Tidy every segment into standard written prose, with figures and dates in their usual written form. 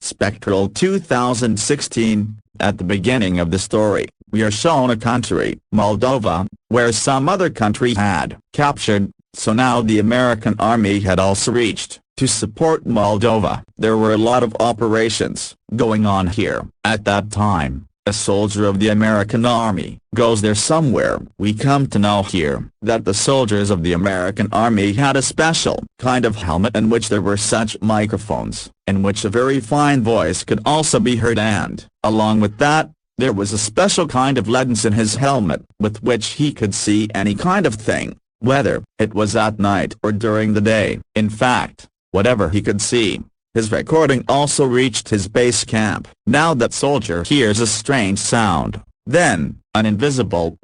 Spectral 2016. At the beginning of the story, we are shown a country, Moldova, where some other country had captured, so now the American army had also reached to support Moldova. There were a lot of operations going on here. At that time, a soldier of the American army goes there somewhere. We come to know here that the soldiers of the American army had a special kind of helmet in which there were such microphones, in which a very fine voice could also be heard, and, along with that, there was a special kind of lens in his helmet with which he could see any kind of thing, whether it was at night or during the day. In fact, whatever he could see. His recording also reached his base camp. Now that soldier hears a strange sound. Then, an invisible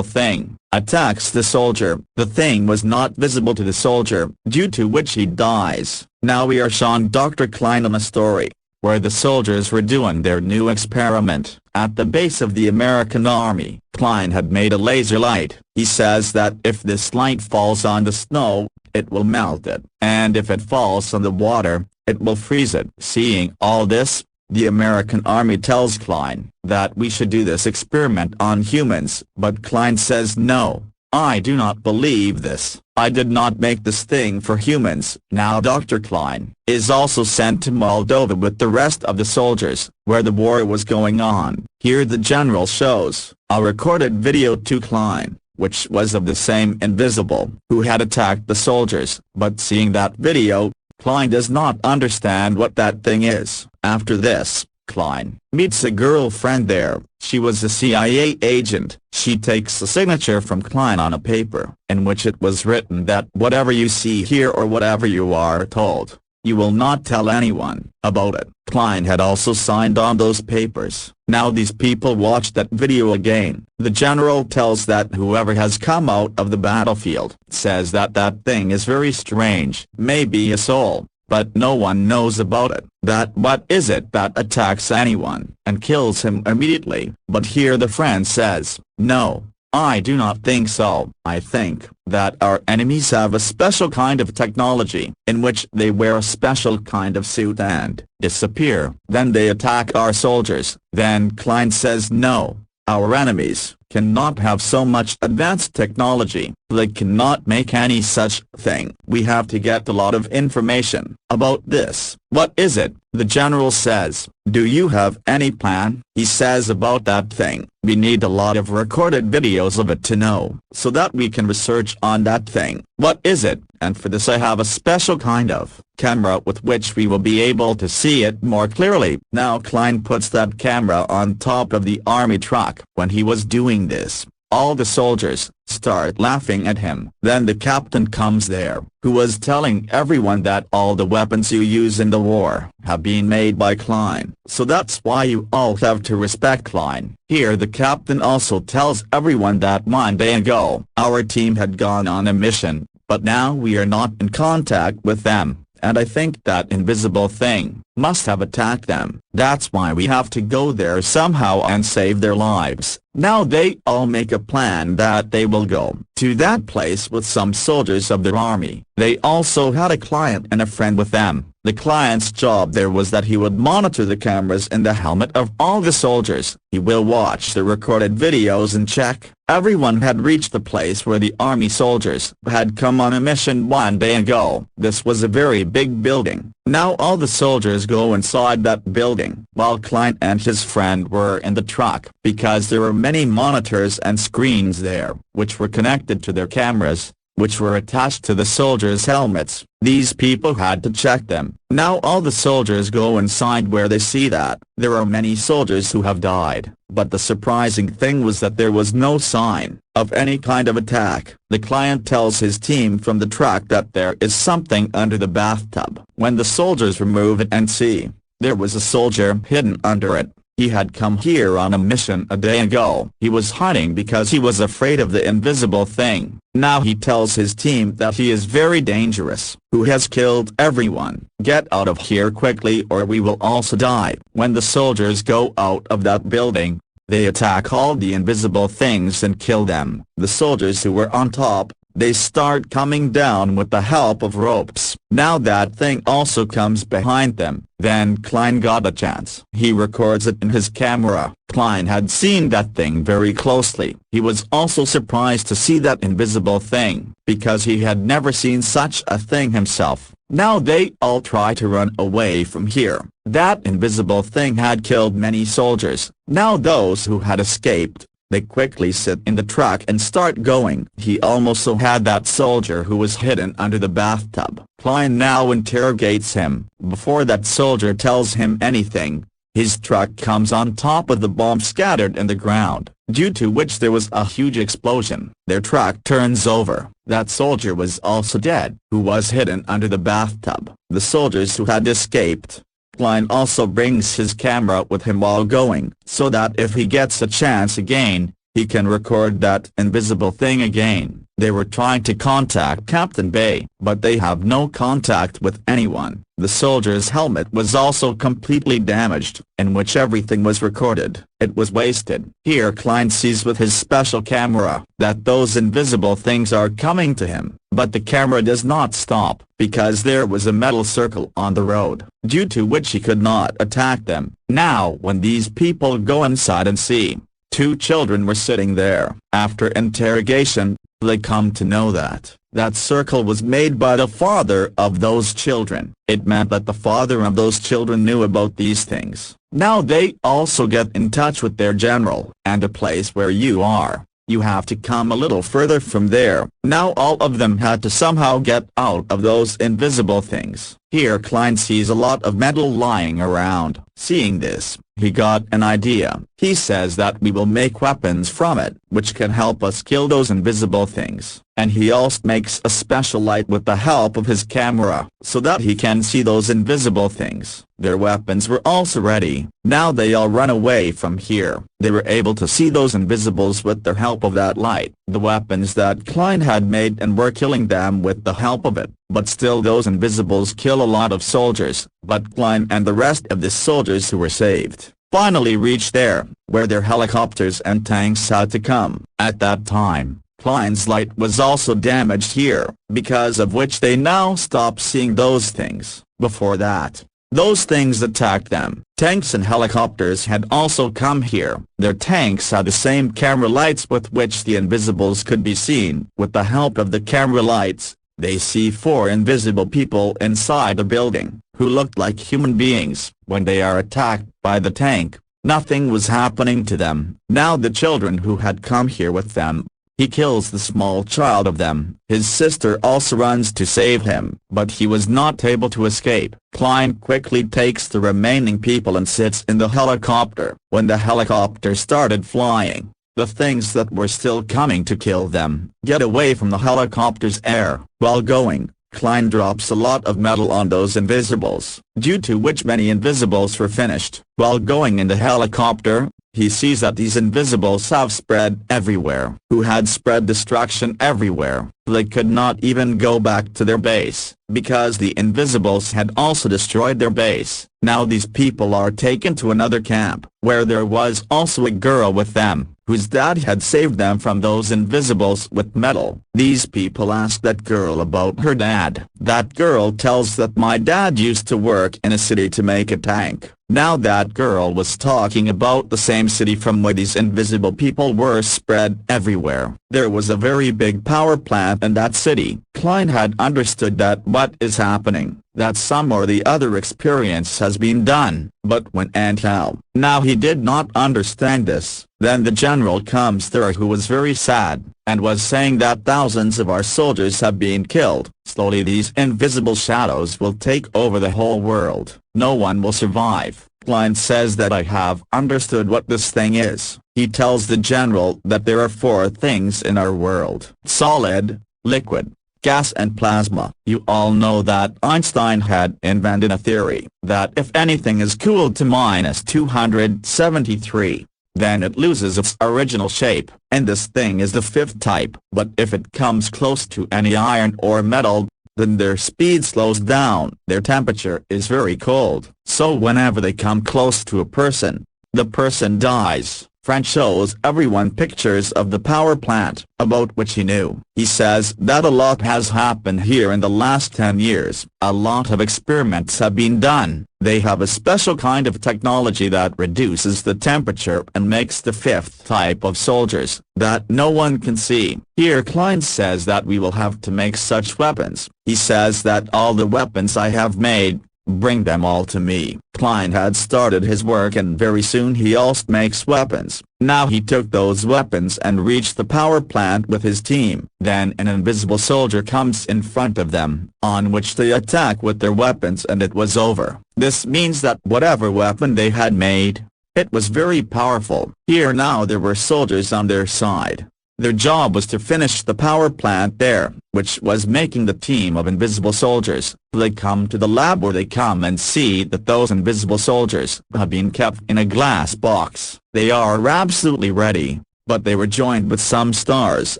thing attacks the soldier. The thing was not visible to the soldier, due to which he dies. Now we are shown Dr. Klein on a story, where the soldiers were doing their new experiment. At the base of the American army, Klein had made a laser light. He says that if this light falls on the snow, it will melt it, and if it falls on the water, it will freeze it. Seeing all this, the American army tells Klein that we should do this experiment on humans, but Klein says no, I do not believe this. I did not make this thing for humans. Now Dr. Klein is also sent to Moldova with the rest of the soldiers, where the war was going on. Here the general shows a recorded video to Klein, which was of the same invisible who had attacked the soldiers, but seeing that video, Klein does not understand what that thing is. After this, Klein meets a girlfriend there. She was a CIA agent. She takes a signature from Klein on a paper, in which it was written that whatever you see here or whatever you are told, you will not tell anyone about it. Klein had also signed on those papers. Now these people watch that video again. The general tells that whoever has come out of the battlefield says that that thing is very strange, maybe a soul, but no one knows about it. That what is it that attacks anyone and kills him immediately? But here the friend says, no, I do not think so. I think that our enemies have a special kind of technology, in which they wear a special kind of suit and disappear. Then they attack our soldiers. Then Klein says no, our enemies cannot have so much advanced technology. They cannot make any such thing. We have to get a lot of information about this. What is it? The general says, do you have any plan? He says about that thing, we need a lot of recorded videos of it to know, so that we can research on that thing. What is it? And for this I have a special kind of camera with which we will be able to see it more clearly. Now Klein puts that camera on top of the army truck. When he was doing this, all the soldiers start laughing at him. Then the captain comes there, who was telling everyone that all the weapons you use in the war have been made by Klein. So that's why you all have to respect Klein. Here the captain also tells everyone that 1 day ago, our team had gone on a mission, but now we are not in contact with them, and I think that invisible thing must have attacked them. That's why we have to go there somehow and save their lives. Now they all make a plan that they will go to that place with some soldiers of their army. They also had a client and a friend with them. The client's job there was that he would monitor the cameras in the helmet of all the soldiers. He will watch the recorded videos and check. Everyone had reached the place where the army soldiers had come on a mission 1 day ago. This was a very big building. Now all the soldiers go inside that building, while Klein and his friend were in the truck, because there were many monitors and screens there, which were connected to their cameras, which were attached to the soldiers' helmets. These people had to check them. Now all the soldiers go inside, where they see that there are many soldiers who have died, but the surprising thing was that there was no sign of any kind of attack. The client tells his team from the truck that there is something under the bathtub. When the soldiers remove it and see, there was a soldier hidden under it. He had come here on a mission a day ago. He was hiding because he was afraid of the invisible thing. Now he tells his team that he is very dangerous, who has killed everyone. Get out of here quickly or we will also die. When the soldiers go out of that building, they attack all the invisible things and kill them. The soldiers who were on top they start coming down with the help of ropes. Now that thing also comes behind them. Then Klein got a chance. He records it in his camera. Klein had seen that thing very closely. He was also surprised to see that invisible thing, because he had never seen such a thing himself. Now they all try to run away from here. That invisible thing had killed many soldiers. Now those who had escaped, they quickly sit in the truck and start going. He also had that soldier who was hidden under the bathtub. Klein now interrogates him. Before that soldier tells him anything, his truck comes on top of the bomb scattered in the ground, due to which there was a huge explosion. Their truck turns over. That soldier was also dead, who was hidden under the bathtub. The soldiers who had escaped. Klein also brings his camera with him while going, so that if he gets a chance again, he can record that invisible thing again. They were trying to contact Captain Bay, but they have no contact with anyone. The soldier's helmet was also completely damaged, in which everything was recorded. It was wasted. Here Klein sees with his special camera that those invisible things are coming to him, but the camera does not stop, because there was a metal circle on the road, due to which he could not attack them. Now when these people go inside and see, 2 children were sitting there. After interrogation, they come to know that that circle was made by the father of those children. It meant that the father of those children knew about these things. Now they also get in touch with their general. And the place where you are, you have to come a little further from there. Now all of them had to somehow get out of those invisible things. Here Klein sees a lot of metal lying around. Seeing this, he got an idea. He says that we will make weapons from it, which can help us kill those invisible things. And he also makes a special light with the help of his camera, so that he can see those invisible things. Their weapons were also ready. Now they all run away from here. They were able to see those invisibles with the help of that light. The weapons that Klein had made and were killing them with the help of it. But still those invisibles kill a lot of soldiers. But Klein and the rest of the soldiers who were saved finally reached there, where their helicopters and tanks had to come. At that time, Klein's light was also damaged here, because of which they now stopped seeing those things. Before that, those things attacked them. Tanks and helicopters had also come here. Their tanks had the same camera lights with which the invisibles could be seen. With the help of the camera lights, they see 4 invisible people inside a building, who looked like human beings. When they are attacked by the tank, nothing was happening to them. Now the children who had come here with them, he kills the small child of them. His sister also runs to save him, but he was not able to escape. Klein quickly takes the remaining people and sits in the helicopter. When the helicopter started flying, the things that were still coming to kill them get away from the helicopter's air. While going, Klein drops a lot of metal on those invisibles, due to which many invisibles were finished. While going in the helicopter, he sees that these invisibles have spread everywhere, who had spread destruction everywhere. They could not even go back to their base, because the invisibles had also destroyed their base. Now these people are taken to another camp, where there was also a girl with them, whose dad had saved them from those invisibles with metal. These people ask that girl about her dad. That girl tells that my dad used to work in a city to make a tank. Now that girl was talking about the same city from where these invisible people were spread everywhere. There was a very big power plant in that city. Klein had understood that what is happening, that some or the other experience has been done, but when and how. Now he did not understand this. Then the general comes there, who was very sad, and was saying that thousands of our soldiers have been killed. Slowly these invisible shadows will take over the whole world. No one will survive. Klein says that I have understood what this thing is. He tells the general that there are 4 things in our world: solid, liquid, gas and plasma. You all know that Einstein had invented a theory that if anything is cooled to -273, then it loses its original shape, and this thing is the 5th type. But if it comes close to any iron or metal, then their speed slows down. Their temperature is very cold, so whenever they come close to a person, the person dies. French shows everyone pictures of the power plant, about which he knew. He says that a lot has happened here in the last 10 years. A lot of experiments have been done. They have a special kind of technology that reduces the temperature and makes the fifth type of soldiers that no one can see. Here Klein says that we will have to make such weapons. He says that all the weapons I have made, bring them all to me. Klein had started his work and very soon he also makes weapons. Now he took those weapons and reached the power plant with his team. Then an invisible soldier comes in front of them, on which they attack with their weapons and it was over. This means that whatever weapon they had made, it was very powerful. Here now there were soldiers on their side. Their job was to finish the power plant there, which was making the team of invisible soldiers. They come to the lab where they come and see that those invisible soldiers have been kept in a glass box. They are absolutely ready, but they were joined with some stars,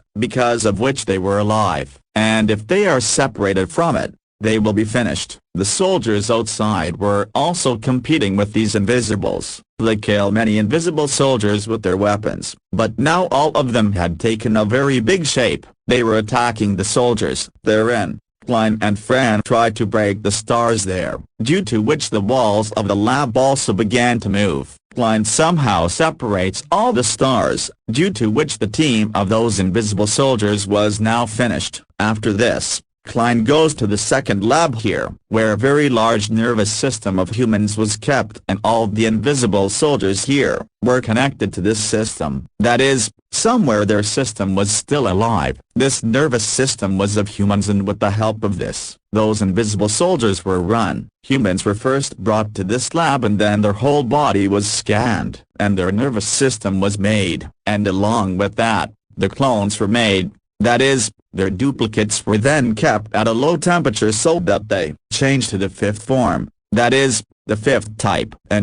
because of which they were alive, and if they are separated from it, they will be finished. The soldiers outside were also competing with these invisibles. They killed many invisible soldiers with their weapons, but now all of them had taken a very big shape. They were attacking the soldiers therein. Klein and Fran tried to break the stars there, due to which the walls of the lab also began to move. Klein somehow separates all the stars, due to which the team of those invisible soldiers was now finished. After this, Klein goes to the second lab here, where a very large nervous system of humans was kept and all the invisible soldiers here were connected to this system. That is, somewhere their system was still alive. This nervous system was of humans and with the help of this, those invisible soldiers were run. Humans were first brought to this lab and then their whole body was scanned, and their nervous system was made, and along with that, the clones were made. That is, their duplicates were then kept at a low temperature so that they changed to the fifth form, that is, the fifth type, and